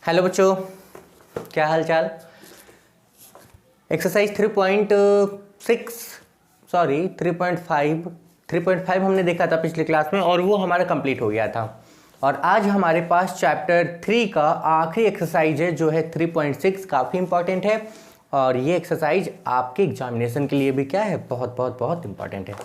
Hello बच्चों, क्या हाल चाल। एक्सरसाइज 3.5 हमने देखा था पिछले क्लास में और वो हमारा कंप्लीट हो गया था। और आज हमारे पास चैप्टर 3 का आखिरी एक्सरसाइज है जो है 3.6। काफ़ी इंपॉर्टेंट है और ये एक्सरसाइज आपके एग्जामिनेशन के लिए भी क्या है, बहुत बहुत बहुत इंपॉर्टेंट है।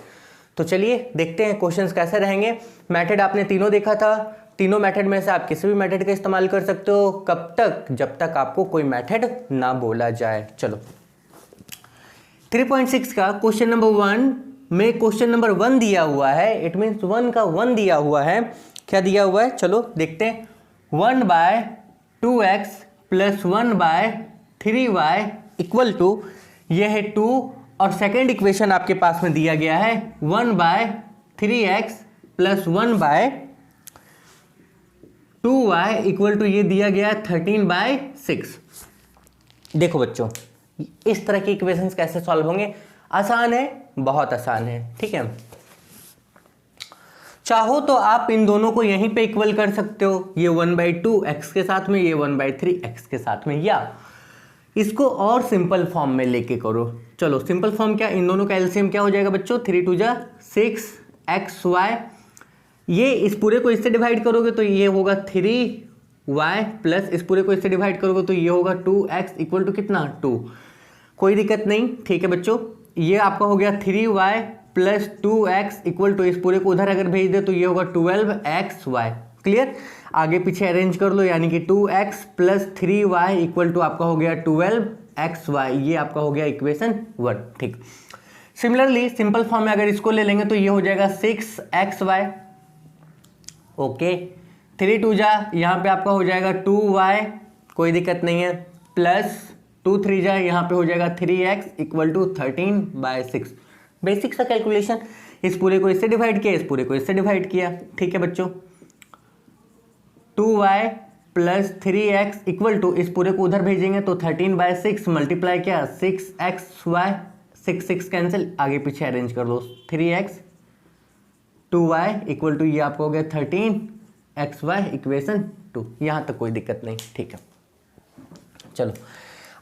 तो चलिए देखते हैं क्वेश्चंस कैसे रहेंगे। मेथड आपने तीनों देखा था, तीनों मेथड में से आप किसी भी मेथड का इस्तेमाल कर सकते हो। कब तक? जब तक आपको कोई मेथड ना बोला जाए। चलो 3.6 का क्वेश्चन नंबर 1 में क्वेश्चन नंबर 1 दिया हुआ है। इट मीन्स 1 का 1 दिया हुआ है। क्या दिया हुआ है? चलो देखते हैं। 1/2x plus 1/3y equal to, यह है 2 और सेकेंड इक्वेशन आपके पास में दिया गया है 1/3x plus 1/2y equal to, ये दिया गया है 13/6। देखो बच्चों, इस तरह के इक्वेशंस कैसे सॉल्व होंगे? आसान है, बहुत आसान है। ठीक है, चाहो तो आप इन दोनों को यहीं पे इक्वल कर सकते हो, ये 1/2x के साथ में, ये 1/3x के साथ में, या इसको और सिंपल फॉर्म में लेके करो। चलो सिंपल फॉर्म क्या, इन दोनों का एलसीएम क्या हो जाएगा बच्चों? 3 2 जा 6xy। ये इस पूरे को इससे डिवाइड करोगे तो ये होगा 3y प्लस इस पूरे को इससे डिवाइड करोगे तो ये होगा 2x इक्वल टू कितना? 2। कोई दिक्कत नहीं, ठीक है बच्चों। ये आपका हो गया 3y plus 2x equal to, इस पूरे को उधर अगर भेज दे तो ये होगा 12xy। क्लियर? आगे पीछे अरेंज कर लो, यानी कि 2x plus 3y equal to आपका हो गया 12xy। ये आपका हो गया इक्वेशन 1। ठीक, सिमिलरली सिंपल फॉर्म में अगर इसको ले लेंगे तो ये हो जाएगा 6xy। ओके, 3 2 जा, यहाँ पे आपका हो जाएगा 2y, कोई दिक्कत नहीं है, प्लस 2 3 जा, यहाँ पे हो जाएगा 3x इक्वल टू 13/6। बेसिक सा कैलकुलेशन, इस पूरे को इससे डिवाइड किया, इस पूरे को इससे डिवाइड किया। ठीक है बच्चों, 2y plus 3x equal to, इस पूरे को उधर भेजेंगे तो 13/6 मल्टीप्लाई किया 6xy, 6 6 कैंसिल, आगे पीछे अरेंज कर लो, 3x 2y इक्वल टू, ये आपको हो गया 13xy इक्वेशन 2। यहाँ तक कोई दिक्कत नहीं। ठीक है, चलो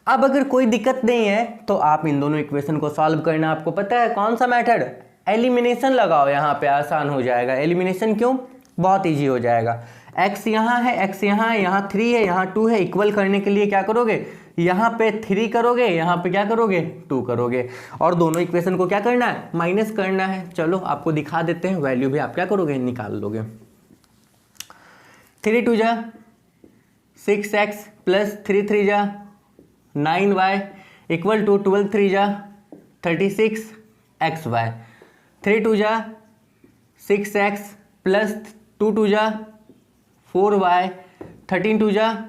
अब अगर कोई दिक्कत नहीं है तो आप इन दोनों इक्वेशन को सॉल्व करना आपको पता है। कौन सा मेथड? एलिमिनेशन लगाओ, यहाँ पे आसान हो जाएगा। एलिमिनेशन क्यों? बहुत इजी हो जाएगा। x यहाँ है, x यहाँ है, यहाँ 3 है, यहाँ 2 है। इक्वल करने के लिए क्या करोगे? यहाँ पे 3 करोगे, यहाँ पे क्या करोगे? 2 करोगे, और दोनों इक्वेशन को क्या करना है? माइनस करना है। चलो आपको दिखा देते हैं, वैल्यू भी आप क्या करोगे? निकाल लोगे। 3 2 जा 6x प्लस 3 3 जा 9y इक्वल टू 12 3 जा 36xy। 3 2 जा 6x प्लस 2 2 जा 4y, 13 2 जा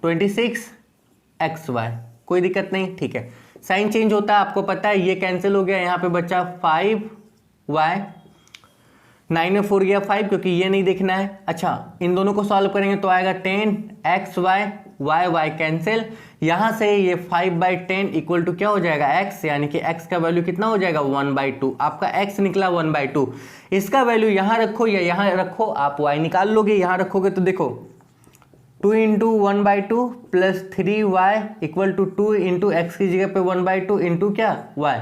26xy। कोई दिक्कत नहीं, ठीक है। साइन चेंज होता है, आपको पता है, ये कैंसिल हो गया, यहाँ पे बचा 5y, 9 में 4 गया 5, क्योंकि ये नहीं देखना है। अच्छा, इन दोनों को सॉल्व करेंगे तो आएगा 10xy, y कैंसिल, यहाँ से ये 5/10 इक्वल टू क्या हो जाएगा? x, यानी कि x का वैल्यू कितना हो जाएगा? 1/2। आपका x निकला 1/2। इसका वैल्यू यहाँ रखो या यहाँ रखो, आप y निकाल लोगे। यहाँ रखोगे तो देखो 2 into 1/2 plus 3y equal to 2 into x की जगह पे 1/2 इंटू क्या? y।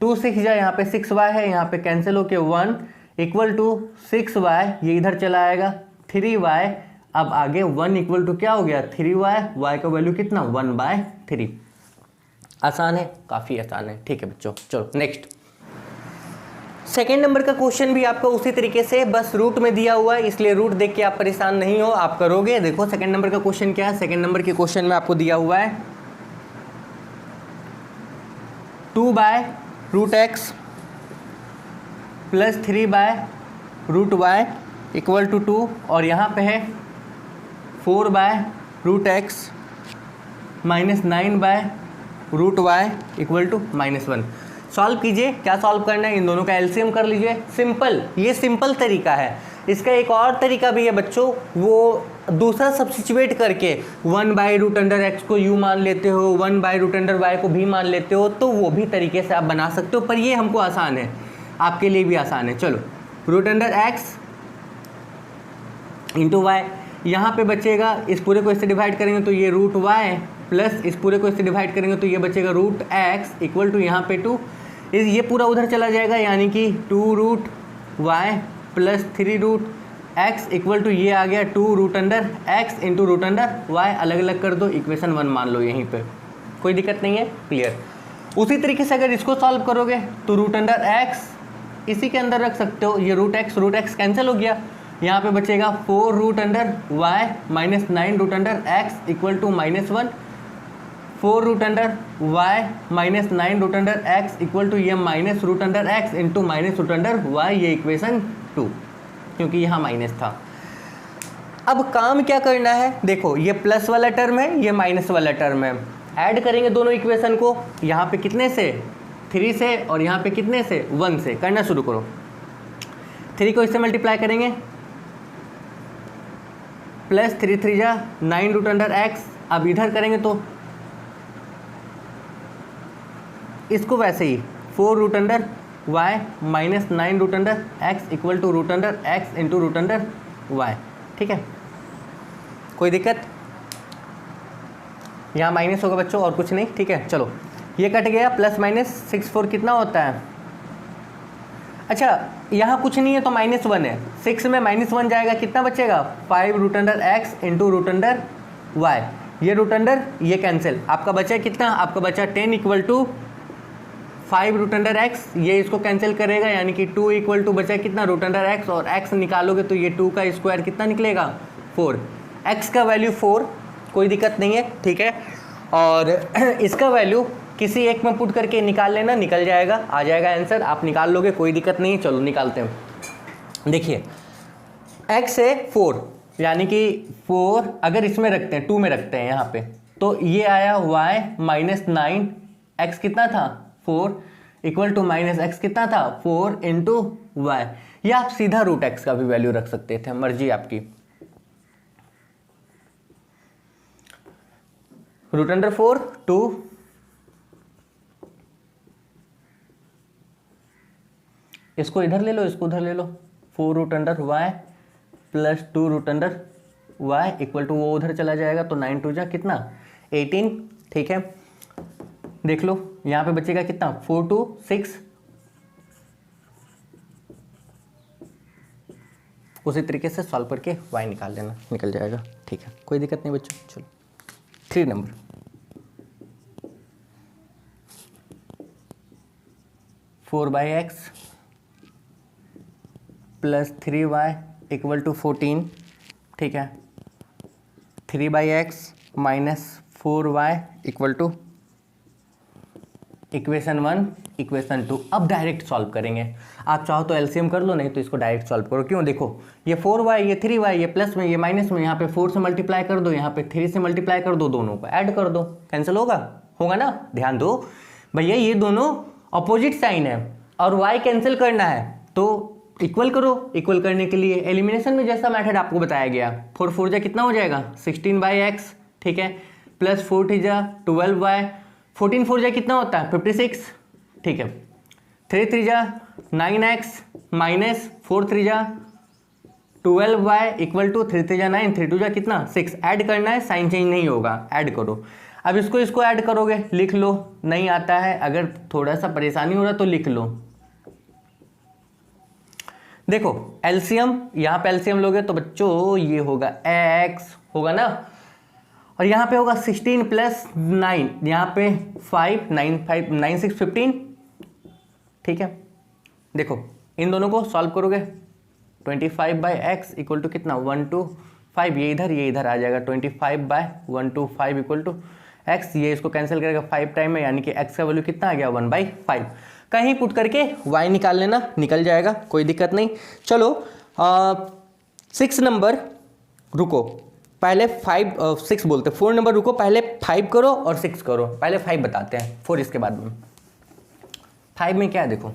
2 6 जाए, यहाँ पे 6y है, यहाँ पे कैंसिल होके 1 इक्वल टू 6y, ये इधर चला आएगा 3y। अब आगे 1 इक्वल टू क्या हो गया? 3y। y का वैल्यू कितना? 1/3। आसान है, काफ़ी आसान है। ठीक है बच्चों, चलो नेक्स्ट। सेकेंड नंबर का क्वेश्चन भी आपको उसी तरीके से, बस रूट में दिया हुआ है, इसलिए रूट देख के आप परेशान नहीं हो, आप करोगे। देखो सेकेंड नंबर का क्वेश्चन क्या है। सेकेंड नंबर के क्वेश्चन में आपको दिया हुआ है 2/√x plus 3/√y equal to 2, और यहाँ पे है 4/√x minus 9/√y equal to -1। Solve कीजिए। क्या सॉल्व करना है? इन दोनों का एलसीएम कर लीजिए। सिंपल, ये सिंपल तरीका है। इसका एक और तरीका भी है बच्चों, वो दूसरा सब्स्टिट्यूट करके 1/√x को u मान लेते हो, 1/√y को भी मान लेते हो, तो वो भी तरीके से आप बना सकते हो, पर ये हमको आसान है, आपके लिए भी आसान है। चलो √x इंटू y, यहाँ पे बचेगा, इस पूरे को इससे डिवाइड करेंगे तो ये रूट वाई, प्लस इस पूरे को इससे डिवाइड करेंगे तो ये बचेगा रूट एक्स इक्वल टू यहाँ पे 2, ये पूरा उधर चला जाएगा, यानी कि 2 root y plus 3 root x equal to ये आ गया 2 root under x into root under y. अलग अलग कर दो, इक्वेशन 1 मान लो यहीं पे, कोई दिक्कत नहीं है, क्लियर। उसी तरीके से अगर इसको सॉल्व करोगे तो रूट अंडर एक्स इसी के अंदर रख सकते हो, ये रूट एक्स कैंसिल हो गया, यहाँ पे बचेगा 4 root under Y minus 9 root under x equal to -1, 4 root under Y minus 9 root under x equal to ये minus root under x into minus root under Y, ये इक्वेशन 2, क्योंकि यहाँ minus था। अब काम क्या करना है, देखो ये प्लस वाला टर्म है, ये माइनस वाला टर्म है, ऐड करेंगे दोनों इक्वेशन को, यहाँ पे कितने से 3 से और यहाँ पे कितने से 1 से, करना शुरू करो। 3 को इससे मल्टीप्लाई करेंगे, प्लस 3 3 जा 9 रूट अंडर एक्स, अब इधर करेंगे तो इसको वैसे ही 4 root under Y minus 9 root under x equal to root under x into root under y, ठीक है, कोई दिक्कत, यहाँ माइनस होगा बच्चों और कुछ नहीं, ठीक है। चलो ये कट गया, प्लस माइनस 6 4 कितना होता है, अच्छा यहाँ कुछ नहीं है तो -1 है, 6 में -1 जाएगा, कितना बचेगा 5 root under x into root under Y, ये रूट अंडर ये कैंसिल, आपका बचा कितना, आपका बचा 10 equal to 5 root under x, ये इसको कैंसिल करेगा, यानी कि 2 इक्वल टू बचा कितना रूट अंडर एक्स, और एक्स निकालोगे तो ये 2 का स्क्वायर कितना निकलेगा 4, एक्स का वैल्यू 4, कोई दिक्कत नहीं है, ठीक है। और इसका वैल्यू किसी एक में पुट करके निकाल लेना, निकल जाएगा, आ जाएगा आंसर, आप निकाल लोगे, कोई दिक्कत नहीं है। चलो निकालते हैं, देखिए x है 4, यानी कि 4 अगर इसमें रखते हैं 2 में रखते हैं यहाँ पे, तो ये आया y माइनस 9, एक्स कितना था 4 इक्वल टू माइनस एक्स कितना था 4 इंटू वाई, या आप सीधा रूट एक्स का भी वैल्यू रख सकते थे, मर्जी आपकी। रूट अंडर 4 2, इसको इधर ले लो, इसको उधर ले लो, 4 root under y plus 2 root under y equal to वो उधर चला जाएगा, तो 9 2 जा कितना 18, ठीक है। देख लो यहाँ पे बचेगा कितना 4 2 6, उसी तरीके से सॉल्व करके वाई निकाल लेना, निकल जाएगा, ठीक है, कोई दिक्कत नहीं बच्चों। चलो 3 number, 4/x plus 3y equal to 14, ठीक है, 3/x minus 4y equal to equation 1 equation 2। अब डायरेक्ट सॉल्व करेंगे, आप चाहो तो एलसीएम कर लो, नहीं तो इसको डायरेक्ट सॉल्व करो। क्यों, देखो ये 4y ये 3y, ये प्लस में ये माइनस में, यहाँ पे 4 से मल्टीप्लाई कर दो, यहाँ पे 3 से मल्टीप्लाई कर दो, दोनों को ऐड कर दो, कैंसिल होगा, होगा ना। ध्यान दो भैया, ये दोनों अपोजिट साइन है और y कैंसिल करना है तो इक्वल करो। इक्वल करने के लिए एलिमिनेशन में जैसा मेथड आपको बताया गया, 4 4 जा कितना हो जाएगा 16/x, ठीक है, प्लस 4 3 जा 12y, 14 4 जा कितना होता है 56, ठीक है, 3 3 जा 9x माइनस 4 3 जा 12y इक्वल टू 3 3 जा 9, 3 2 जा कितना 6, ऐड करना है, साइन चेंज नहीं होगा, ऐड करो। अब इसको ऐड करोगे, लिख लो, नहीं आता है अगर थोड़ा सा परेशानी हो रहा तो लिख लो। देखो एलसीएम, यहाँ पे एलसीएम लोगे तो बच्चों ये होगा x होगा ना, और यहाँ पे होगा 16 प्लस 9, यहाँ पे 5 9 5 9 6 15, ठीक है। देखो इन दोनों को सॉल्व करोगे, 25/x इक्वल टू कितना 125, ये इधर आ जाएगा, 25/125 इक्वल टू x, ये इसको कैंसिल करेगा 5 टाइम में, यानी कि x का वैल्यू कितना आ गया 1/5। कहीं पुट करके y निकाल लेना, निकल जाएगा, कोई दिक्कत नहीं। चलो 6 नंबर रुको, पहले 6 बोलते, 4 नंबर रुको, पहले 5 करो और 6 करो, पहले 5 बताते हैं, 4 इसके बाद में। 5 में क्या है देखो,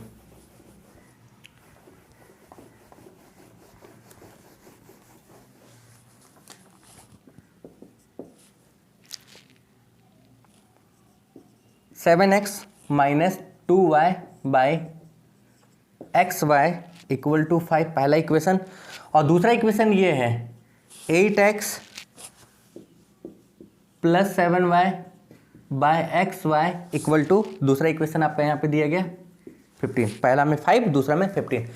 (7x minus 2y by XY equal to 5) पहला इक्वेशन, और दूसरा इक्वेशन ये है 8x plus 7y by x y equal to, दूसरा इक्वेशन आपका यहाँ पे दिया गया 15, पहला में 5 दूसरा में 15।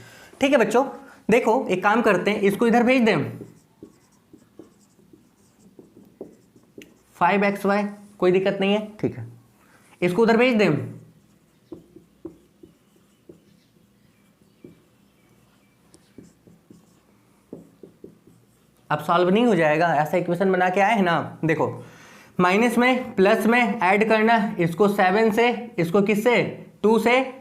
ठीक है बच्चों, देखो एक काम करते हैं, इसको इधर भेज दें 5xy, कोई दिक्कत नहीं है, ठीक है, इसको उधर भेज दें। अब सॉल्व नहीं हो जाएगा, ऐसा इक्वेशन बना के आए हैं ना। देखो माइनस में प्लस में ऐड करना, इसको 7 से, इसको किससे 2 से,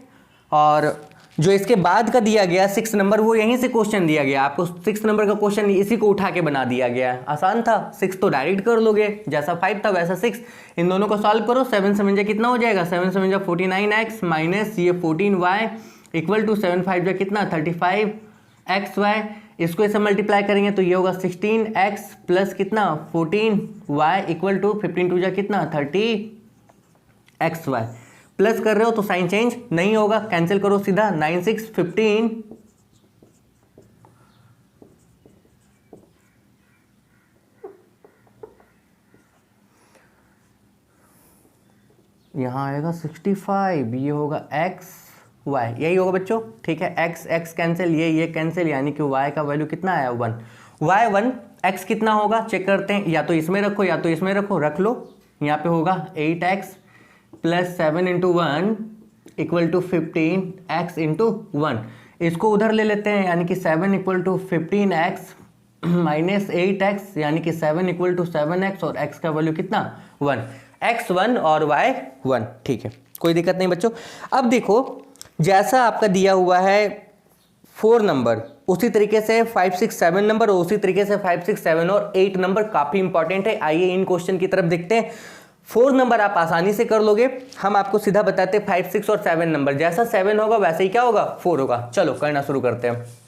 और जो इसके बाद का दिया गया 6 नंबर वो यहीं से क्वेश्चन दिया गया आपको, 6 नंबर का क्वेश्चन इसी को उठा के बना दिया गया। आसान था, 6 तो डायरेक्ट कर लोगे, जैसा 5 था वैसा 6। इन दोनों को सॉल्व करो, 7 से मंजा कितना हो जाएगा, 7 से मंजा 49x माइनस ये 14y इक्वल टू 7 5 जा कितना 35xy, इसको ऐसे मल्टीप्लाई करेंगे तो ये होगा 16x प्लस कितना 14y इक्वल टू 15 2 जा कितना 30xy। प्लस कर रहे हो तो साइन चेंज नहीं होगा, कैंसिल करो सीधा, 9 6 15 यहाँ आएगा 65, ये होगा x y, यही होगा बच्चों। ठीक है, x x कैंसिल, ये कैंसिल, यानी कि y का वैल्यू कितना आया 1, y 1, x कितना होगा चेक करते हैं, या तो इसमें रखो या तो इसमें रखो, रख लो। यहाँ पे होगा 8x plus 7 into 1 equal to 15x into 1, इसको उधर ले लेते हैं, यानी कि 7 equal to 15x minus 8x, यानी कि 7 इक्वल टू 7x, और x का वैल्यू कितना 1, x 1 और y 1। ठीक है, कोई दिक्कत नहीं बच्चों। अब देखो जैसा आपका दिया हुआ है 4 नंबर, उसी तरीके से 5 6 7 नंबर, और उसी तरीके से 5 6 7 और 8 नंबर काफी इंपॉर्टेंट है। आइए इन क्वेश्चन की तरफ देखते हैं। 4 नंबर आप आसानी से कर लोगे, हम आपको सीधा बताते हैं 5 6 और 7 नंबर, जैसा 7 होगा वैसे ही क्या होगा 4 होगा। चलो करना शुरू करते हैं।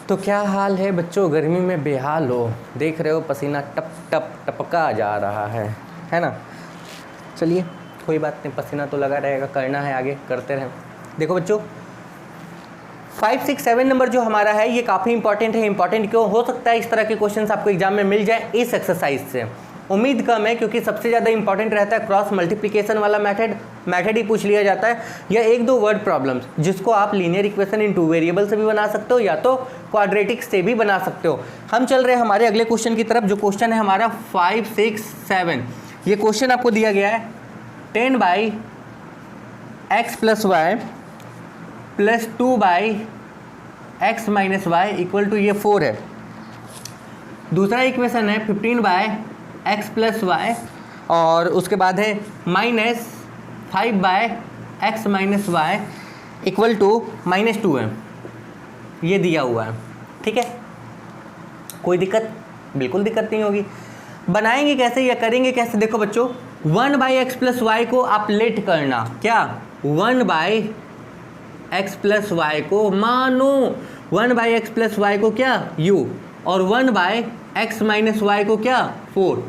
तो क्या हाल है बच्चों, गर्मी में बेहाल हो, देख रहे हो पसीना टप टप टपका जा रहा है ना। चलिए कोई बात नहीं, पसीना तो लगा रहेगा, करना है आगे, करते रहें। देखो बच्चों 5 6 7 नंबर जो हमारा है ये काफ़ी इंपॉर्टेंट है। इंपॉर्टेंट क्यों, हो सकता है इस तरह के क्वेश्चंस आपको एग्जाम में मिल जाए इस एक्सरसाइज से, उम्मीद कम है, क्योंकि सबसे ज़्यादा इंपॉर्टेंट रहता है क्रॉस मल्टीप्लिकेशन वाला मेथड ही पूछ लिया जाता है, या 1-2 वर्ड प्रॉब्लम्स जिसको आप लीनियर इक्वेशन इन 2 वेरिएबल से भी बना सकते हो, या तो क्वाड्रेटिक से भी बना सकते हो। हम चल रहे हैं हमारे अगले क्वेश्चन की तरफ, जो क्वेश्चजक्शन है हमारा 5 6 7। ये क्वेश्चन आपको दिया गया है 10 by x plus y plus 2 by x minus y equal to ये 4 है। दूसरा इक्वेशन है 15 बाय एक्स प्लस वाई, और उसके बाद है minus 5 by x minus y equal to -2 है, ये दिया हुआ है। ठीक है, कोई दिक्कत, बिल्कुल दिक्कत नहीं होगी। बनाएंगे कैसे या करेंगे कैसे, देखो बच्चों 1 बाई एक्स प्लस वाई को आप लेट करना, क्या 1 बाई एक्स प्लस वाई को मानो 1 बाई एक्स प्लस वाई को क्या u, और 1 बाय एक्स माइनस वाई को क्या 4।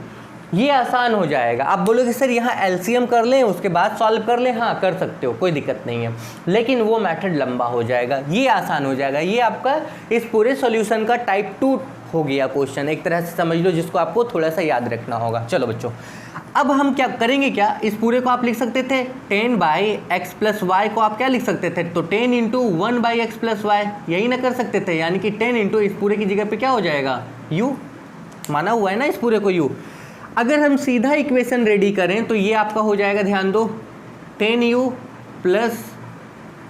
ये आसान हो जाएगा। आप बोलोगे सर यहाँ एलसीएम कर लें उसके बाद सॉल्व कर लें, हाँ कर सकते हो, कोई दिक्कत नहीं है, लेकिन वो मेथड लंबा हो जाएगा, ये आसान हो जाएगा। ये आपका इस पूरे सॉल्यूशन का टाइप 2 हो गया क्वेश्चन, एक तरह से समझ लो, जिसको आपको थोड़ा सा याद रखना होगा। चलो बच्चों अब हम क्या करेंगे, क्या इस पूरे को आप लिख सकते थे 10 बाई एक्स प्लस वाई को आप क्या लिख सकते थे, तो 10 into 1 by x plus y, यही ना कर सकते थे, यानी कि 10 इंटू इस पूरे की जगह पे क्या हो जाएगा u, माना हुआ है ना इस पूरे को u। अगर हम सीधा इक्वेशन रेडी करें तो ये आपका हो जाएगा, ध्यान दो 10u प्लस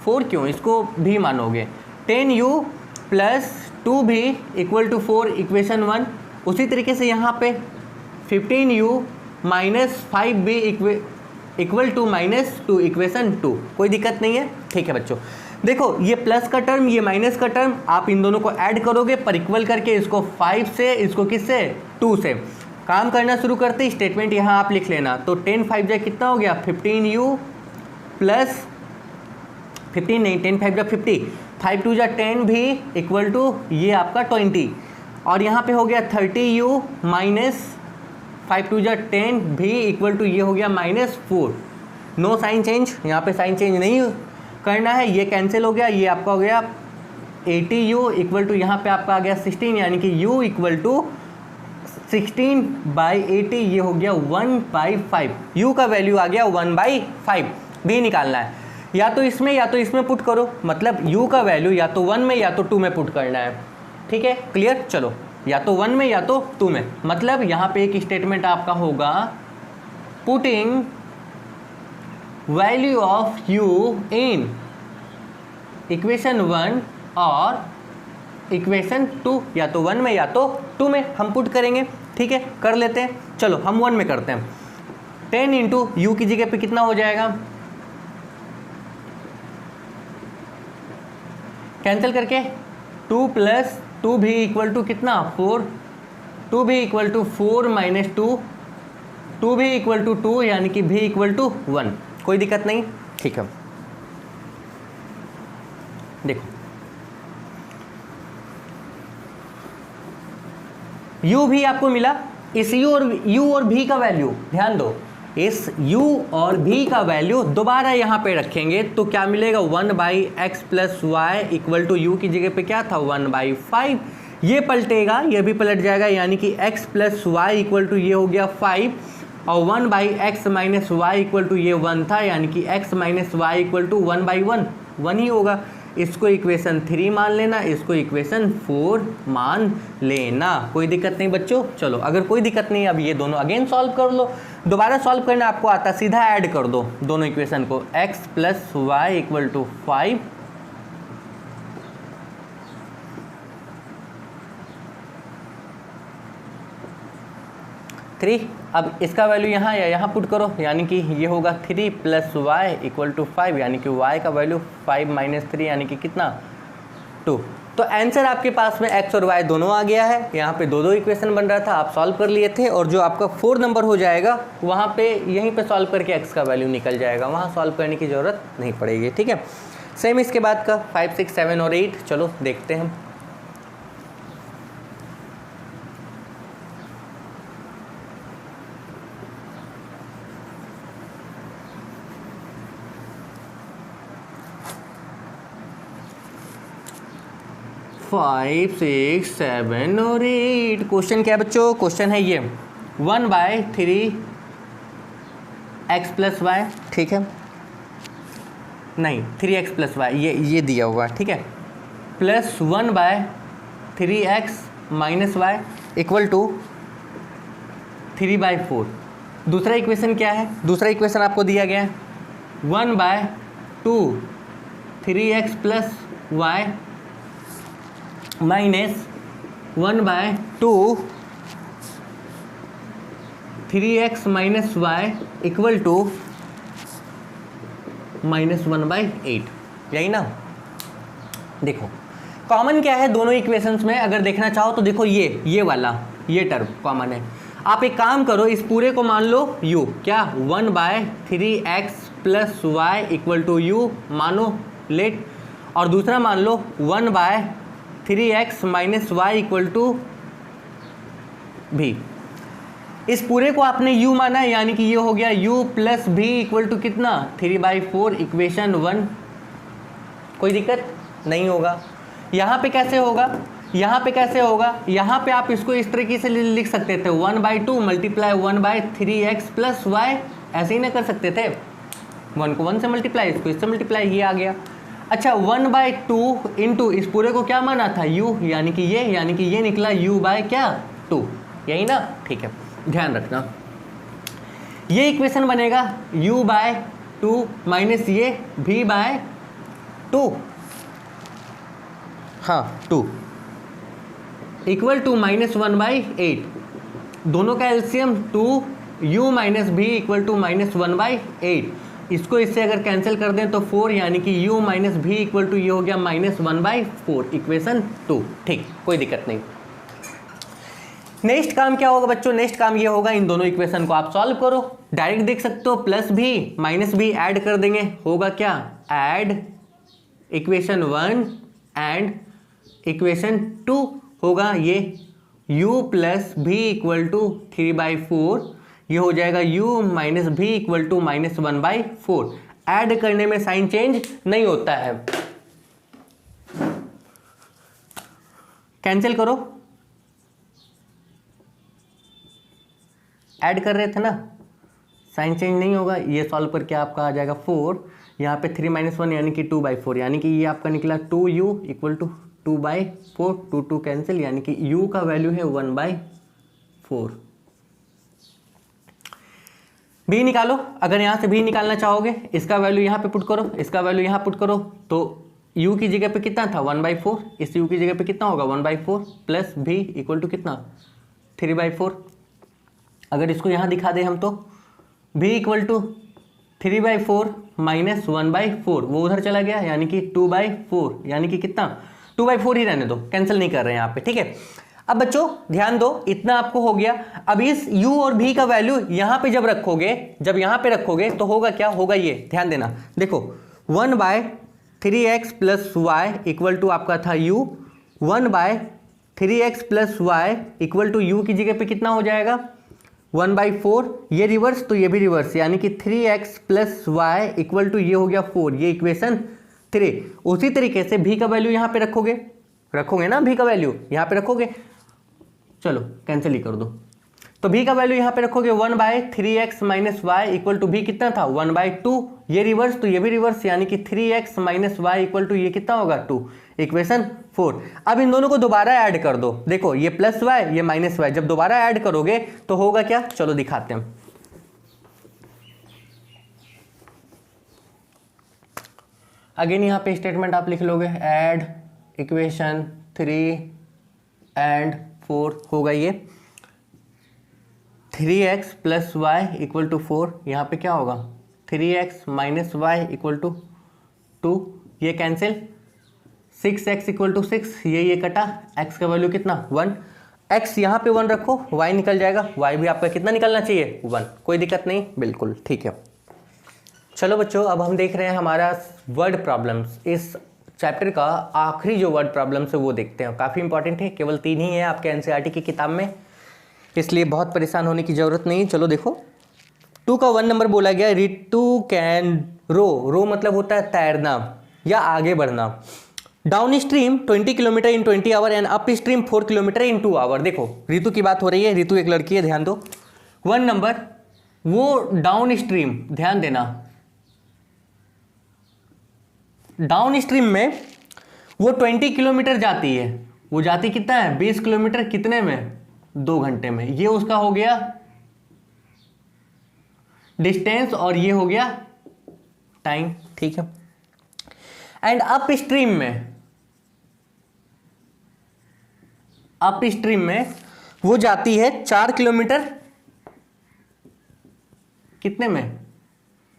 4, क्यों इसको भी मानोगे 10u प्लस 2 भी इक्वल टू 4, इक्वेशन 1। उसी तरीके से यहाँ पे 15u minus 5b equal to -2, equation 2, कोई दिक्कत नहीं है। ठीक है बच्चों, देखो ये प्लस का टर्म ये माइनस का टर्म, आप इन दोनों को ऐड करोगे पर इक्वल करके, इसको 5 से इसको किससे 2 से, काम करना शुरू करते स्टेटमेंट यहाँ आप लिख लेना। तो 10 5 जा कितना हो गया 15u प्लस 15 नहीं 10 5 जा 50, 5 2 जा 10 भी इक्वल टू ये आपका 20, और यहाँ पे हो गया 30u माइनस 5 2 जा 10 भी इक्वल टू ये हो गया -4। नो साइन चेंज, यहाँ पे साइन चेंज नहीं करना है, ये कैंसिल हो गया, ये आपका हो गया 80u इक्वल टू यहाँ पे आपका आ गया 16, यानी कि u इक्वल टू 16/80, ये हो गया 1/5। u का वैल्यू आ गया 1/5, भी निकालना है, या तो इसमें पुट करो, मतलब u का वैल्यू या तो 1 में या तो 2 में पुट करना है। ठीक है, क्लियर? चलो, या तो 1 में या तो 2 में, मतलब यहाँ पे एक स्टेटमेंट आपका होगा putting value of u in equation 1 और इक्वेशन 2, या तो 1 में या तो 2 में हम पुट करेंगे। ठीक है, कर लेते हैं। चलो हम 1 में करते हैं। 10 इंटू यू की जगह पे कितना हो जाएगा, कैंसिल करके 2 प्लस 2 भी इक्वल टू कितना 4, 2 भी इक्वल टू 4 माइनस 2, 2 भी इक्वल टू 2, यानी कि भी इक्वल टू 1। कोई दिक्कत नहीं, ठीक है। देखो u भी आपको मिला, इस u और v का वैल्यू ध्यान दो, इस u और v का वैल्यू दोबारा यहाँ पे रखेंगे तो क्या मिलेगा 1/x plus y equal to u की जगह पे क्या था 1/5, ये पलटेगा, ये भी पलट जाएगा, यानी कि x plus y equal to ये हो गया 5, और 1/x minus y equal to ये 1 था, यानी कि x minus y equal to 1/1, 1 ही होगा। इसको इक्वेशन 3 मान लेना, इसको इक्वेशन 4 मान लेना। कोई दिक्कत नहीं बच्चों। चलो अगर कोई दिक्कत नहीं, अब ये दोनों अगेन सॉल्व कर लो। दोबारा सॉल्व करना आपको आता, सीधा ऐड कर दो दोनों इक्वेशन को, x plus y equal to 5 3। अब इसका वैल्यू यहाँ या यहाँ पुट करो, यानी कि ये होगा 3 प्लस वाई इक्वल टू 5, यानी कि y का वैल्यू 5 माइनस 3, यानी कि कितना 2। तो आंसर आपके पास में x और y दोनों आ गया है। यहाँ पे दो इक्वेशन बन रहा था, आप सॉल्व कर लिए थे, और जो आपका 4 नंबर हो जाएगा वहाँ पे यहीं पे सॉल्व करके x का वैल्यू निकल जाएगा, वहाँ सॉल्व करने की ज़रूरत नहीं पड़ेगी। ठीक है, सेम इसके बाद का 5 6 7 और 8, चलो देखते हैं। फाइव 6 7 और 8, क्वेश्चन क्या है बच्चों? क्वेश्चन है ये 1/3 x प्लस वाई, ठीक है, नहीं 3x प्लस वाई, ये दिया हुआ है, ठीक है, plus 1/3x minus y equal to 3/4। दूसरा इक्वेशन क्या है? दूसरा इक्वेशन आपको दिया गया है 1/2 3x plus y minus 1/2 3x minus y equal to -1/8, यही ना। देखो कॉमन क्या है दोनों इक्वेशंस में, अगर देखना चाहो तो देखो ये वाला ये टर्म कॉमन है। आप एक काम करो, इस पूरे को मान लो u, क्या 1/3x plus y equal to u मानो लेट, और दूसरा मान लो 1/3x minus y equal to भी। इस पूरे को आपने u माना है, यानी कि ये हो गया u प्लस भी इक्वल टू कितना 3/4 इक्वेशन 1। कोई दिक्कत नहीं होगा। यहाँ पे कैसे होगा, यहाँ पे कैसे होगा, यहाँ पे आप इसको इस तरीके से लिख सकते थे 1/2 मल्टीप्लाई 1/3x प्लस वाई, ऐसे ही ना कर सकते थे, 1 को 1 से मल्टीप्लाई, इसको इससे मल्टीप्लाई, ये आ गया। अच्छा 1/2 इंटू इस पूरे को क्या माना था u, यानी कि ये निकला u बाय क्या 2, यही ना। ठीक है, ध्यान रखना ये इक्वेशन बनेगा u/2 माइनस ये v/2, हाँ 2 इक्वल टू -1/8। दोनों का एलसीएम 2u माइनस भी इक्वल टू -1/8। इसको इससे अगर कैंसिल कर दें तो 4, यानी कि u माइनस भी इक्वल टू ये हो गया -1/4 इक्वेशन 2। ठीक, कोई दिक्कत नहीं। नेक्स्ट काम क्या होगा बच्चों, नेक्स्ट काम ये होगा, इन दोनों इक्वेशन को आप सॉल्व करो। डायरेक्ट देख सकते हो, प्लस भी माइनस भी ऐड कर देंगे, होगा क्या, ऐड इक्वेशन 1 एंड इक्वेशन 2 होगा ये u प्लस भी इक्वल टू 3/4, ये हो जाएगा u माइनस भी इक्वल टू -1/4। ऐड करने में साइन चेंज नहीं होता है, कैंसिल करो, ऐड कर रहे थे ना, साइन चेंज नहीं होगा। ये सॉल्व करके आपका आ जाएगा 4, यहाँ पे 3 - 1 यानी कि 2/4, यानी कि ये आपका निकला 2u इक्वल टू 2/4, 2 कैंसिल, यानी कि u का वैल्यू है 1/4। भी निकालो, अगर यहाँ से भी निकालना चाहोगे, इसका वैल्यू यहाँ पे पुट करो, इसका वैल्यू यहाँ पुट करो, तो u की जगह पे कितना था 1/4, इस u की जगह पे कितना होगा 1/4 प्लस भी इक्वल टू कितना 3/4। अगर इसको यहाँ दिखा दें हम तो भी इक्वल टू 3/4 माइनस 1/4, वो उधर चला गया, यानी कि 2/4, यानी कि कितना 2/4 ही रहने दो, कैंसिल नहीं कर रहे हैं यहाँ पे, ठीक है। अब बच्चों ध्यान दो, इतना आपको हो गया। अब इस u और v का वैल्यू यहाँ पे जब रखोगे, जब यहाँ पे रखोगे तो होगा क्या, होगा ये, ध्यान देना, देखो 1/3x plus y equal to आपका था u, 1/3x plus y equal to u की जगह पे कितना हो जाएगा 1/4, ये रिवर्स तो ये भी रिवर्स, यानी कि 3x plus y equal to ये हो गया 4, ये इक्वेशन 3। उसी तरीके से भी का वैल्यू यहाँ पे रखोगे ना, भी का वैल्यू यहाँ पे रखोगे, चलो कैंसिल ही कर दो, तो भी का वैल्यू यहाँ पे रखोगे 1/3x minus y equal to भी कितना था 1/2, ये रिवर्स तो ये भी रिवर्स, यानी कि 3x minus y equal to ये कितना होगा 2, इक्वेशन 4। अब इन दोनों को दोबारा ऐड कर दो, देखो ये प्लस वाई ये माइनस वाई, जब दोबारा ऐड करोगे तो होगा क्या, चलो दिखाते हैं। अगेन यहाँ पे स्टेटमेंट आप लिख लोगे, ऐड इक्वेशन 3 एंड 4 होगा ये 3x plus y equal to 4, यहाँ पे क्या होगा 3x minus y equal to 2, ये कैंसिल, 6x इक्वल टू 6, ये कटा, x का वैल्यू कितना 1, x यहाँ पे 1 रखो, y निकल जाएगा, y भी आपका कितना निकलना चाहिए 1, कोई दिक्कत नहीं, बिल्कुल ठीक है। चलो बच्चों, अब हम देख रहे हैं हमारा वर्ड प्रॉब्लम्स, इस चैप्टर का आखिरी जो वर्ड प्रॉब्लम्स है वो देखते हैं, काफ़ी इंपॉर्टेंट है, केवल 3 ही है आपके एनसीईआरटी की किताब में, इसलिए बहुत परेशान होने की ज़रूरत नहीं। चलो देखो, 2 का 1 नंबर बोला गया, रितु कैन रो मतलब होता है तैरना या आगे बढ़ना, downstream 20 kilometre in 20 hour and upstream 4 kilometre in 2 hour. देखो रितु की बात हो रही है, रितु एक लड़की है, ध्यान दो, 1 नंबर वो डाउन स्ट्रीम, ध्यान देना, डाउन स्ट्रीम में वो 20 किलोमीटर जाती है, वो जाती कितना है 20 किलोमीटर, कितने में 2 घंटे में, ये उसका हो गया डिस्टेंस और ये हो गया टाइम, ठीक है। एंड अप स्ट्रीम में वो जाती है 4 किलोमीटर, कितने में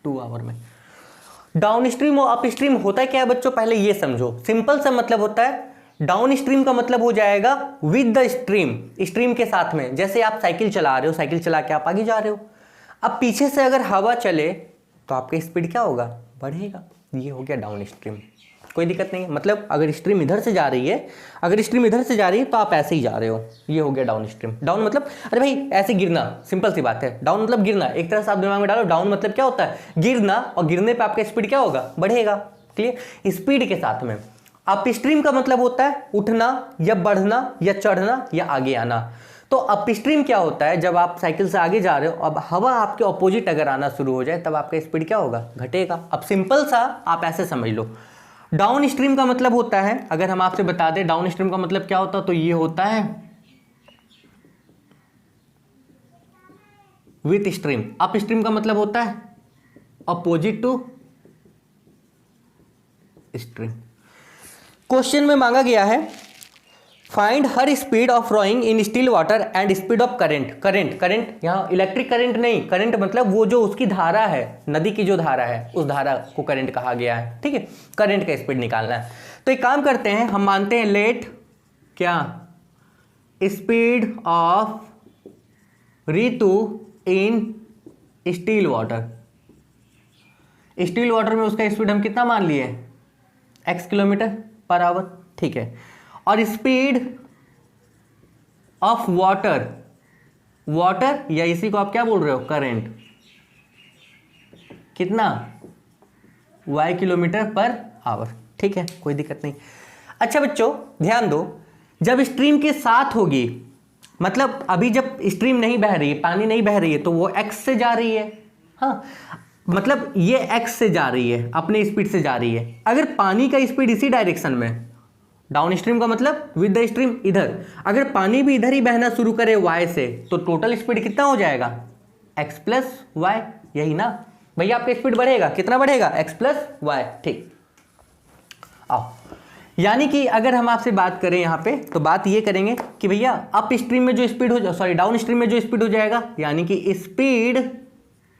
2 आवर में। डाउन स्ट्रीम और अप स्ट्रीम होता है क्या है बच्चों, पहले ये समझो, सिंपल सा मतलब होता है, डाउन स्ट्रीम का मतलब हो जाएगा विद द स्ट्रीम, स्ट्रीम के साथ में, जैसे आप साइकिल चला रहे हो, साइकिल चला के आप आगे जा रहे हो, अब पीछे से अगर हवा चले तो आपका स्पीड क्या होगा, बढ़ेगा, ये हो गया डाउन स्ट्रीम, कोई दिक्कत नहीं है। मतलब अगर स्ट्रीम इधर से जा रही है, अगर स्ट्रीम इधर से जा रही है तो आप ऐसे ही जा रहे हो, ये हो गया डाउन स्ट्रीम। डाउन मतलब अरे भाई ऐसे गिरना, सिंपल सी बात है, डाउन मतलब गिरना, एक तरह से आप दिमाग में डालो, डाउन मतलब क्या होता है गिरना, और गिरने पे आपका स्पीड क्या होगा, बढ़ेगा, क्लियर, स्पीड के साथ में। अप स्ट्रीम का मतलब होता है उठना या बढ़ना या चढ़ना या आगे आना। तो अप स्ट्रीम क्या होता है, जब आप साइकिल से आगे जा रहे हो, अब हवा आपके ऑपोजिट अगर आना शुरू हो जाए तब आपका स्पीड क्या होगा, घटेगा। अब सिंपल सा आप ऐसे समझ लो, डाउन स्ट्रीम का मतलब होता है, अगर हम आपसे बता दें डाउन स्ट्रीम का मतलब क्या होता है, तो ये होता है विथ स्ट्रीम। अप स्ट्रीम का मतलब होता है अपोजिट टू स्ट्रीम। क्वेश्चन में मांगा गया है find her speed of rowing in still water and speed of current. Current यहाँ इलेक्ट्रिक करंट नहीं, करंट मतलब वो जो उसकी धारा है, नदी की जो धारा है उस धारा को करंट कहा गया है, ठीक है। करंट का स्पीड निकालना है, तो एक काम करते हैं, हम मानते हैं लेट क्या speed of Ritu in still water. Still water में उसका स्पीड हम कितना मान लिए, x किलोमीटर पर आवर, ठीक है। और स्पीड ऑफ वाटर, वाटर या इसी को आप क्या बोल रहे हो, करंट, कितना, y किलोमीटर पर आवर, ठीक है, कोई दिक्कत नहीं। अच्छा बच्चों ध्यान दो, जब स्ट्रीम के साथ होगी, मतलब अभी जब स्ट्रीम नहीं बह रही है, पानी नहीं बह रही है, तो वो x से जा रही है, हाँ, मतलब ये x से जा रही है, अपने स्पीड से जा रही है। अगर पानी का स्पीड इसी डायरेक्शन में, डाउन स्ट्रीम का मतलब विद द स्ट्रीम इधर, अगर पानी भी इधर ही बहना शुरू करे y से, तो टोटल स्पीड कितना हो जाएगा, x प्लस वाई, यही ना भैया, आपका स्पीड बढ़ेगा, कितना बढ़ेगा, x प्लस वाई, ठीक। आओ, यानी कि अगर हम आपसे बात करें यहाँ पे, तो बात ये करेंगे कि भैया अप स्ट्रीम में जो स्पीड हो, सॉरी डाउन स्ट्रीम में जो स्पीड हो जाएगा, यानी कि स्पीड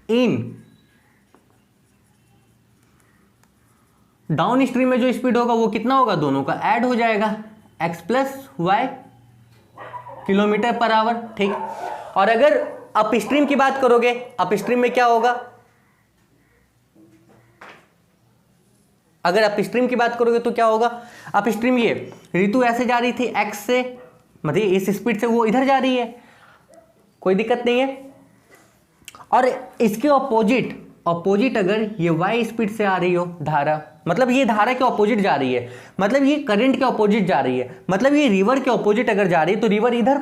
इन डाउन स्ट्रीम में जो स्पीड होगा वो कितना होगा, दोनों का ऐड हो जाएगा, x plus y kilometre per hour, ठीक। और अगर अप स्ट्रीम की बात करोगे, अप स्ट्रीम में क्या होगा, अगर अप स्ट्रीम की बात करोगे तो क्या होगा, अप स्ट्रीम ये ऋतु ऐसे जा रही थी x से, मतलब इस स्पीड से वो इधर जा रही है, कोई दिक्कत नहीं है। और इसके ऑपोजिट अगर ये y स्पीड से आ रही हो धारा, मतलब ये धारा के ऑपोजिट जा रही है, मतलब ये करंट के ऑपोजिट जा रही है, मतलब ये रिवर के ऑपोजिट अगर जा रही है, तो रिवर इधर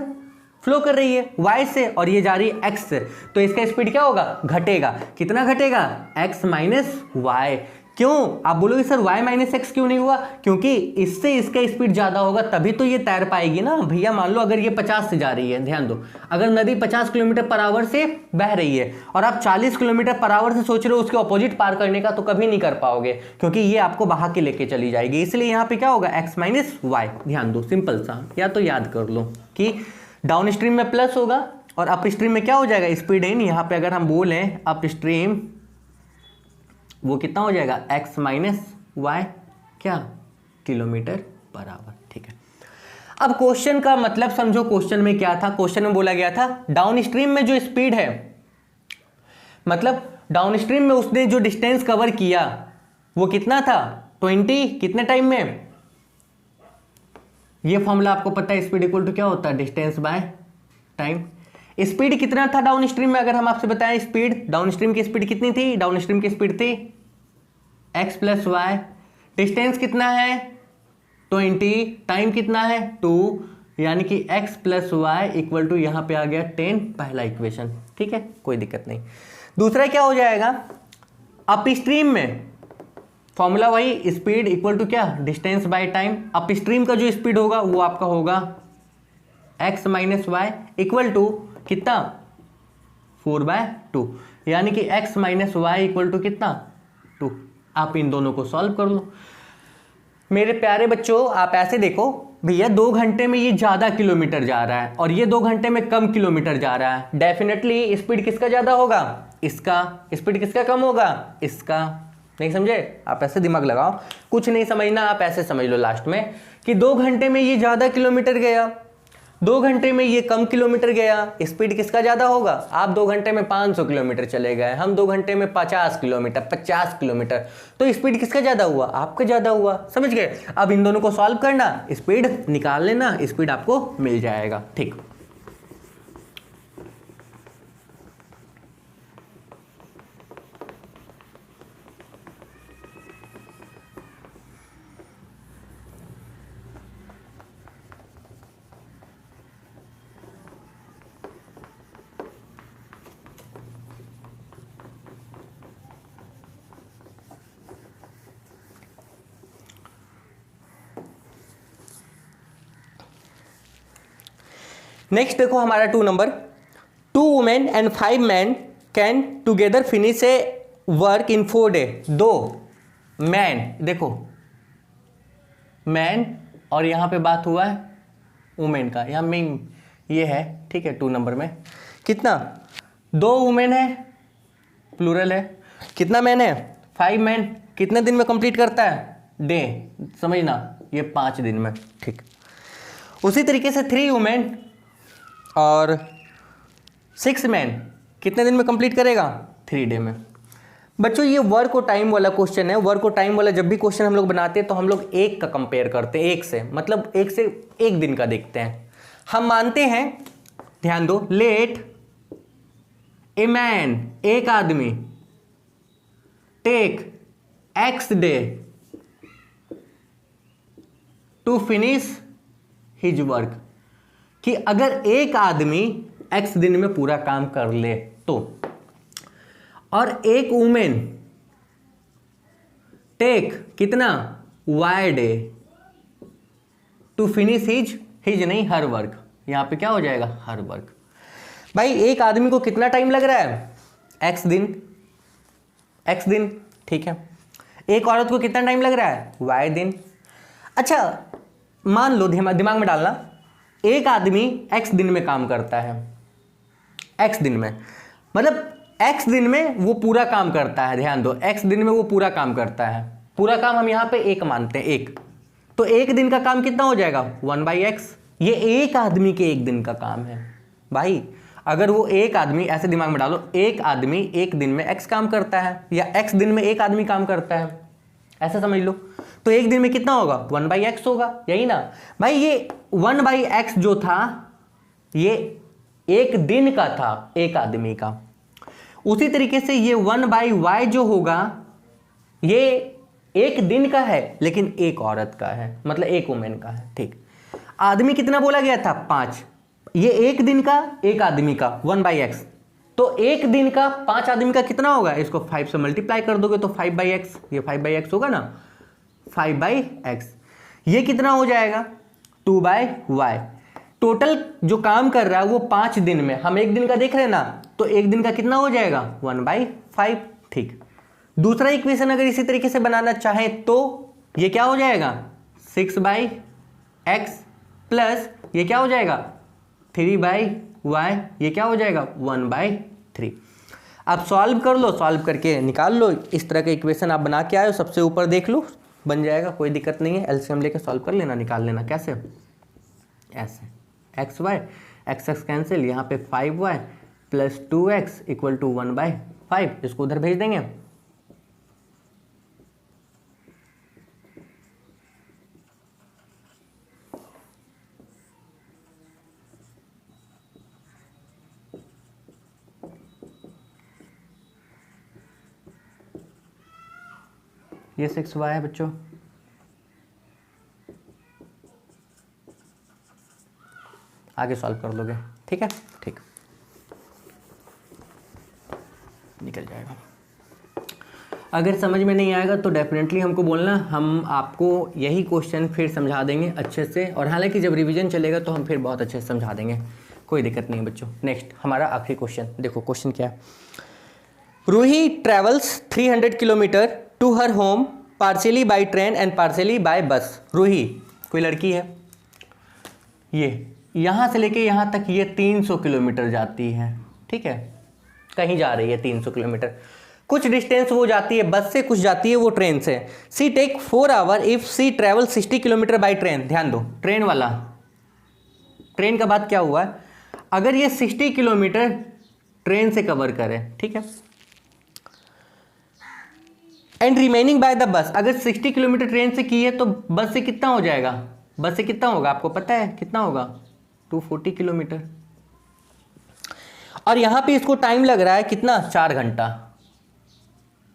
फ्लो कर रही है y से और ये जा रही है x से, तो इसका स्पीड क्या होगा, घटेगा, कितना घटेगा, x माइनस वाई। क्यों, आप बोलोगे सर y माइनस एक्स क्यों नहीं हुआ, क्योंकि इससे इसका स्पीड ज्यादा होगा तभी तो ये तैर पाएगी ना भैया। मान लो अगर ये 50 से जा रही है, ध्यान दो, अगर नदी 50 किलोमीटर पर आवर से बह रही है और आप 40 किलोमीटर पर आवर से सोच रहे हो उसके ऑपोजिट पार करने का, तो कभी नहीं कर पाओगे, क्योंकि ये आपको बहा के लेके चली जाएगी। इसलिए यहाँ पे क्या होगा, x माइनस वाई, ध्यान दो, सिंपल सा, या तो याद कर लो कि डाउन स्ट्रीम में प्लस होगा और अप स्ट्रीम में क्या हो जाएगा, स्पीड इन, यहाँ पे अगर हम बोलें अप स्ट्रीम, वो कितना हो जाएगा, x माइनस वाई क्या, किलोमीटर पर आवर, ठीक है। अब क्वेश्चन का मतलब समझो, क्वेश्चन में क्या था, क्वेश्चन में बोला गया था डाउन स्ट्रीम में जो स्पीड है, मतलब डाउन स्ट्रीम में उसने जो डिस्टेंस कवर किया वो कितना था, 20, कितने टाइम में, ये फॉर्मूला आपको पता है, स्पीड इक्वल टू क्या होता है, डिस्टेंस बाय टाइम। स्पीड कितना था डाउन स्ट्रीम में, अगर हम आपसे बताएं स्पीड, डाउन स्ट्रीम की स्पीड कितनी थी, डाउन स्ट्रीम की स्पीड थी x प्लस वाई, डिस्टेंस कितना है 20, टाइम कितना है 2, यानी कि x plus y equal to यहाँ पे आ गया 10, पहला इक्वेशन, ठीक है, कोई दिक्कत नहीं। दूसरा क्या हो जाएगा, अप स्ट्रीम में फॉर्मूला वही, स्पीड इक्वल टू क्या, distance by time. Upstream का जो स्पीड होगा वो आपका होगा x minus y equal to कितना, 4/2, यानी कि x minus y equal to कितना, 2। आप इन दोनों को सॉल्व कर लो। मेरे प्यारे बच्चों आप ऐसे देखो भैया, 2 घंटे में ये ज़्यादा किलोमीटर जा रहा है और ये 2 घंटे में कम किलोमीटर जा रहा है, डेफिनेटली स्पीड किसका ज़्यादा होगा, इसका। स्पीड किसका कम होगा, इसका। नहीं समझे, आप ऐसे दिमाग लगाओ, कुछ नहीं समझना, आप ऐसे समझ लो लास्ट में कि 2 घंटे में ये ज़्यादा किलोमीटर गया, 2 घंटे में ये कम किलोमीटर गया, स्पीड किसका ज़्यादा होगा। आप 2 घंटे में 500 किलोमीटर चले गए, हम 2 घंटे में 50 किलोमीटर, तो स्पीड किसका ज़्यादा हुआ, आपका ज़्यादा हुआ, समझ गए। अब इन दोनों को सॉल्व करना, स्पीड निकाल लेना, स्पीड आपको मिल जाएगा, ठीक। नेक्स्ट देखो हमारा 2 number, 2 women and 5 man can together finish A work in 4 day. 2 man, देखो मैन और यहाँ पे बात हुआ है वुमेन का, यहाँ मेन ये है, ठीक है। 2 नंबर में कितना, 2 वुमेन है, प्लूरल है, कितना मैन है, 5 मैन, कितने दिन में कंप्लीट करता है, डे, समझना ये 5 दिन में, ठीक। उसी तरीके से 3 वुमेन और 6 मैन कितने दिन में कंप्लीट करेगा? 3 डे में। बच्चों ये वर्क और टाइम वाला क्वेश्चन है। वर्क और टाइम वाला जब भी क्वेश्चन हम लोग बनाते हैं तो हम लोग एक का कंपेयर करते हैं, एक से, मतलब एक से एक दिन का देखते हैं। हम मानते हैं, ध्यान दो, लेट ए मैन, एक आदमी, take x day to finish his work, कि अगर एक आदमी एक्स दिन में पूरा काम कर ले तो, और एक वुमेन टेक कितना? Y day to finish his नहीं, हर वर्क। यहां पे क्या हो जाएगा? Her work. भाई एक आदमी को कितना टाइम लग रहा है? एक्स दिन, ठीक है। एक औरत को कितना टाइम लग रहा है? वाई दिन। अच्छा मान लो, दिमाग में डालना, एक आदमी एक्स दिन में काम करता है, एक्स दिन में, मतलब एक्स दिन में वो पूरा काम करता है। ध्यान दो, एक्स दिन में वो पूरा काम करता है। पूरा काम हम यहां पे एक मानते हैं, एक। तो एक दिन का काम कितना हो जाएगा? 1/x। ये एक आदमी के एक दिन का काम है। भाई अगर वो एक आदमी, ऐसे दिमाग में डालो, एक आदमी एक दिन में एक्स काम करता है, या एक्स दिन में एक आदमी काम करता है, ऐसा समझ लो, तो एक दिन में कितना होगा? 1/x होगा, यही ना भाई। ये 1/x जो था ये एक दिन का था, एक आदमी का। उसी तरीके से ये 1/y जो होगा ये एक दिन का है लेकिन एक औरत का है, मतलब एक वुमेन का है, ठीक। आदमी कितना बोला गया था? 5। ये एक दिन का, एक आदमी का 1/x, तो एक दिन का 5 आदमी का कितना होगा? इसको 5 से मल्टीप्लाई कर दोगे तो 5/x, ये 5/x होगा ना, 5/x। ये कितना हो जाएगा? 2/y। टोटल जो काम कर रहा है वो 5 दिन में, हम एक दिन का देख रहे हैं ना, तो एक दिन का कितना हो जाएगा? 1/5, ठीक। दूसरा इक्वेशन अगर इसी तरीके से बनाना चाहें तो ये क्या हो जाएगा? 6/x प्लस ये क्या हो जाएगा? 3/y, ये क्या हो जाएगा? 1/3। आप सॉल्व कर लो, सॉल्व करके निकाल लो। इस तरह का इक्वेशन आप बना के आए हो, सबसे ऊपर देख लो, बन जाएगा, कोई दिक्कत नहीं है। एलसीएम लेके सॉल्व कर लेना, निकाल लेना। कैसे? ऐसे, xy, x कैंसिल, यहाँ पे 5y plus 2x equal to 1/5, इसको उधर भेज देंगे। ये 6y है बच्चों, आगे सॉल्व कर लोगे, ठीक है, ठीक, निकल जाएगा। अगर समझ में नहीं आएगा तो डेफिनेटली हमको बोलना, हम आपको यही क्वेश्चन फिर समझा देंगे अच्छे से, और हालांकि जब रिवीजन चलेगा तो हम फिर बहुत अच्छे से समझा देंगे, कोई दिक्कत नहीं बच्चों। नेक्स्ट हमारा आखिरी क्वेश्चन, देखो क्वेश्चन क्या है। Ruhi travels 300 kilometre to her home partially by train and partially by bus. Ruhi कोई लड़की है, ये यहाँ से लेके यहाँ तक ये 300 किलोमीटर जाती है, ठीक है, कहीं जा रही है 300 किलोमीटर। कुछ डिस्टेंस वो जाती है बस से, कुछ जाती है वो ट्रेन से। She take 4 hour if she travel 60 kilometer by train. ध्यान दो, ट्रेन वाला, ट्रेन का बात क्या हुआ है? अगर ये 60 किलोमीटर ट्रेन से कवर करे, ठीक है, and remaining by the bus, अगर 60 किलोमीटर ट्रेन से की है तो बस से कितना हो जाएगा? बस से कितना होगा आपको पता है? कितना होगा? 240 किलोमीटर। और यहां पे इसको टाइम लग रहा है कितना? 4 घंटा।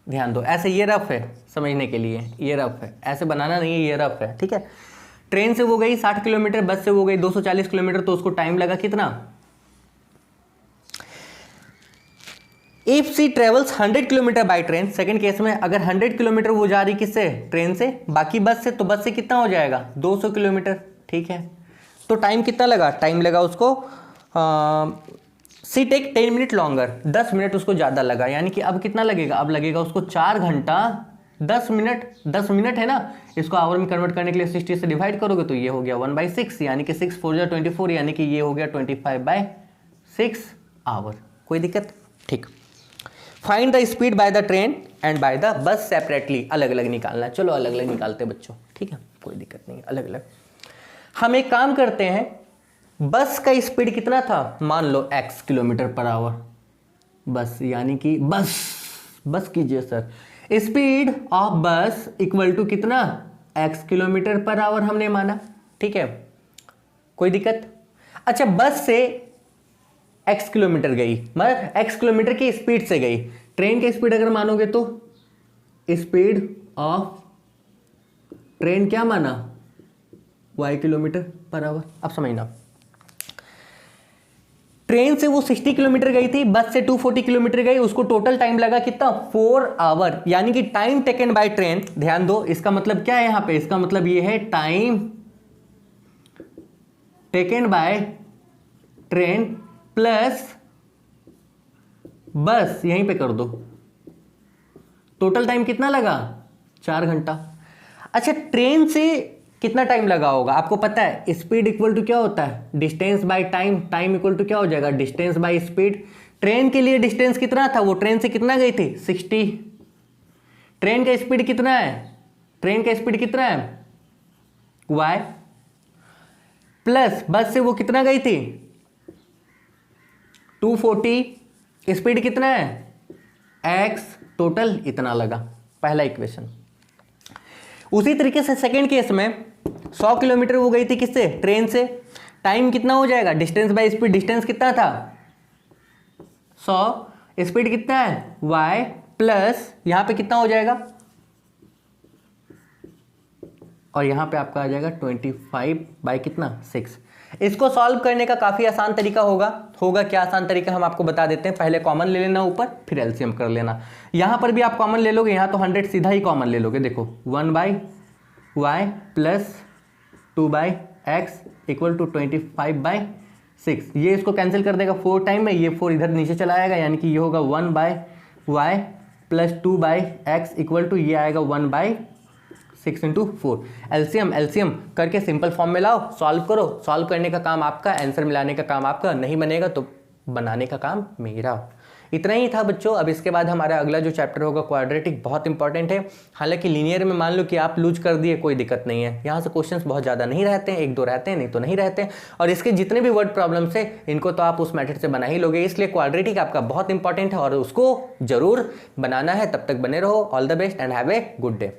ध्यान दो, ऐसे ये रफ है समझने के लिए, ये रफ है, ऐसे बनाना नहीं है, ये रफ है, ठीक है। ट्रेन से वो गई 60 किलोमीटर, बस से वो गई 240 किलोमीटर, तो उसको टाइम लगा कितना? If she travels 100 kilometre by train, second case में अगर 100 किलोमीटर वो जा रही किससे? ट्रेन से, बाकी बस से, तो बस से कितना हो जाएगा? 200 किलोमीटर, ठीक है। तो टाइम कितना लगा? टाइम लगा उसको सी टेक 10 मिनट लॉन्गर, 10 मिनट उसको ज़्यादा लगा, यानी कि अब कितना लगेगा? अब लगेगा उसको 4 घंटा 10 मिनट। 10 मिनट है ना, इसको आवर में कन्वर्ट करने के लिए 60 से डिवाइड करोगे तो ये हो गया 1/6, यानी कि 6 4 24, यानी कि ये हो गया 25/6 आवर। कोई दिक्कत? ठीक। Find the speed by the train and by the bus separately, अलग अलग निकालना है। चलो अलग अलग निकालते हैं बच्चों, ठीक है, कोई दिक्कत नहीं, अलग अलग। हम एक काम करते हैं, बस का स्पीड कितना था, मान लो x किलोमीटर पर आवर, बस यानी कि बस कीजिए सर, स्पीड ऑफ बस इक्वल टू कितना, x किलोमीटर पर आवर हमने माना, ठीक है, कोई दिक्कत। अच्छा, बस से x किलोमीटर गई, मतलब x किलोमीटर की स्पीड से गई। ट्रेन की स्पीड अगर मानोगे तो स्पीड ऑफ ट्रेन क्या माना, y किलोमीटर पर आवर। अब समझना, ट्रेन से वो 60 किलोमीटर गई थी, बस से 240 किलोमीटर गई, उसको टोटल टाइम लगा कितना, 4 आवर, यानी कि टाइम टेकन बाय ट्रेन। ध्यान दो, इसका मतलब क्या है यहां पे, इसका मतलब ये है time taken by train plus बस, यहीं पे कर दो, टोटल टाइम कितना लगा, 4 घंटा। अच्छा, ट्रेन से कितना टाइम लगा होगा आपको पता है, स्पीड इक्वल टू क्या होता है, distance by time, time equal to क्या हो जाएगा, डिस्टेंस बाय स्पीड। ट्रेन के लिए डिस्टेंस कितना था, वो ट्रेन से कितना गई थी, 60। ट्रेन का स्पीड कितना है, ट्रेन का स्पीड कितना है, y, प्लस बस से वो कितना गई थी, 240, स्पीड कितना है, x, टोटल इतना लगा, पहला इक्वेशन। उसी तरीके से सेकंड केस में 100 किलोमीटर वो गई थी किससे, ट्रेन से, टाइम कितना हो जाएगा, डिस्टेंस बाय स्पीड, डिस्टेंस कितना था 100, स्पीड कितना है y, प्लस यहां पे कितना हो जाएगा, और यहां पे आपका आ जाएगा 25 बाय कितना 6। इसको सॉल्व करने का काफी आसान तरीका होगा क्या आसान तरीका, हम आपको बता देते हैं। पहले कॉमन ले लेना ऊपर, फिर एलसीएम कर लेना। यहां पर भी आप कॉमन ले लोगे, यहां तो 100 सीधा ही कॉमन ले लोगे। देखो 1/y plus 2/x equal to 25/6, ये इसको कैंसिल कर देगा 4 टाइम में, ये 4 इधर नीचे चला आएगा, यानी कि ये होगा 1/y plus 2/x equal to ये आएगा 1/6 इंटू 4। एलसीएम करके सिंपल फॉर्म में लाओ, सॉल्व करो, सॉल्व करने का काम आपका, आंसर मिलाने का काम आपका, नहीं बनेगा तो बनाने का काम मेरा। इतना ही था बच्चों। अब इसके बाद हमारा अगला जो चैप्टर होगा क्वाड्रेटिक, बहुत इंपॉर्टेंट है। हालांकि लीनियर में मान लो कि आप लूज कर दिए, कोई दिक्कत नहीं है, यहाँ से क्वेश्चंस बहुत ज़्यादा नहीं रहते हैं, 1-2 रहते हैं, नहीं तो नहीं रहते हैं। और इसके जितने भी वर्ड प्रॉब्लम्स है इनको तो आप उस मेथड से बना ही लोगे, इसलिए क्वाड्रेटिक आपका बहुत इंपॉर्टेंट है और उसको जरूर बनाना है। तब तक बने रहो। All the best and have a good day.